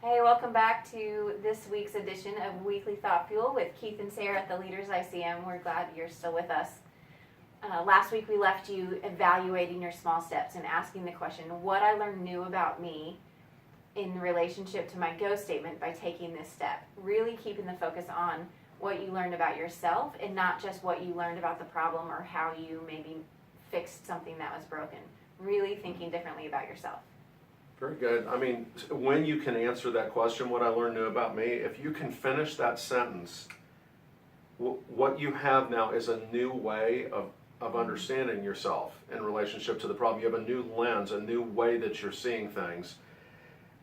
Hey, welcome back to this week's edition of Weekly Thought Fuel with Keith and Sara at the Leaders ICM. We're glad you're still with us. Last week we left you evaluating your small steps and asking the question, what I learned new about me in relationship to my go statement by taking this step. Really keeping the focus on what you learned about yourself and not just what you learned about the problem or how you maybe fixed something that was broken. Really thinking differently about yourself. Very good. I mean, when you can answer that question, what I learned new about me, if you can finish that sentence, what you have now is a new way of understanding yourself in relationship to the problem. You have a new lens, a new way that you're seeing things.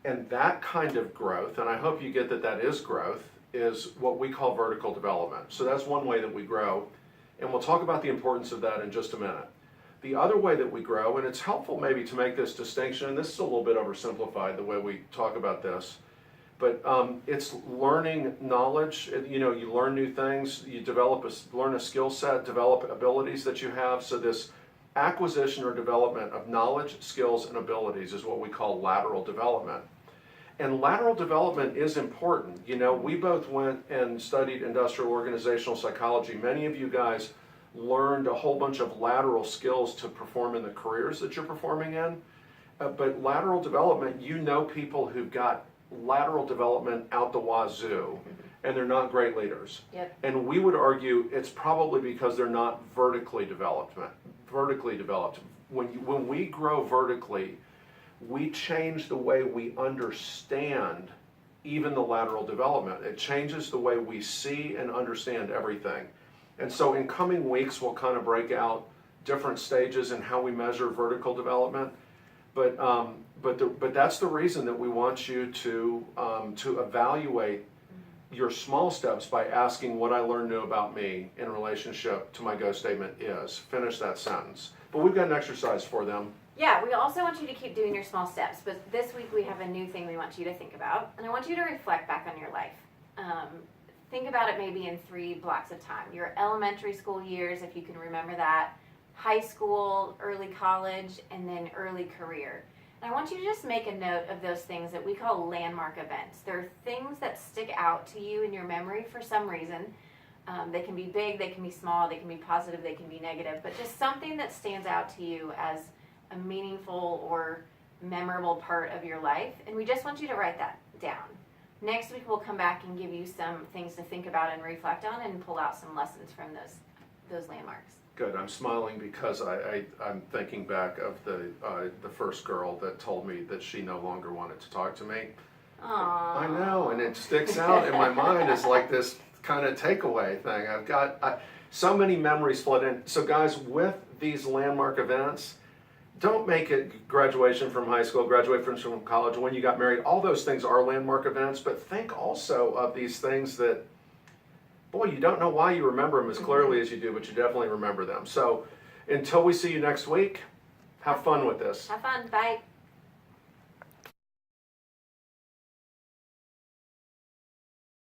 And that kind of growth, and I hope you get that that is growth, is what we call vertical development. So that's one way that we grow. And we'll talk about the importance of that in just a minute. The other way that we grow, and it's helpful maybe to make this distinction, and this is a little bit oversimplified the way we talk about this, but it's learning knowledge. You know, you learn new things, you learn a skill set, develop abilities that you have. So this acquisition or development of knowledge, skills, and abilities is what we call lateral development. And lateral development is important. You know, we both went and studied industrial organizational psychology. Many of you guys learned a whole bunch of lateral skills to perform in the careers that you're performing in. But lateral development, you know people who've got lateral development out the wazoo, and they're not great leaders. Yep. And we would argue it's probably because they're not vertically developed. When we grow vertically, we change the way we understand even the lateral development. It changes the way we see and understand everything. And so in coming weeks, we'll kind of break out different stages in how we measure vertical development. But that's the reason that we want you to evaluate your small steps by asking what I learned new about me in relationship to my go statement is. Finish that sentence. But we've got an exercise for them. Yeah, we also want you to keep doing your small steps, but this week we have a new thing we want you to think about, and I want you to reflect back on your life. Think about it maybe in 3 blocks of time. Your elementary school years, if you can remember that, high school, early college, and then early career. And I want you to just make a note of those things that we call landmark events. They're things that stick out to you in your memory for some reason. They can be big, they can be small, they can be positive, they can be negative, but just something that stands out to you as a meaningful or memorable part of your life. And we just want you to write that down. Next week we'll come back and give you some things to think about and reflect on and pull out some lessons from those landmarks. Good. I'm smiling because I'm thinking back of the first girl that told me that she no longer wanted to talk to me. Aww. I know, and it sticks out in my mind as like this kind of takeaway thing. I've got so many memories flood in. So guys, with these landmark events, don't make it graduation from high school, graduation from college, when you got married. All those things are landmark events, but think also of these things that, boy, you don't know why you remember them as clearly as you do, but you definitely remember them. So until we see you next week, have fun with this. Have fun. Bye.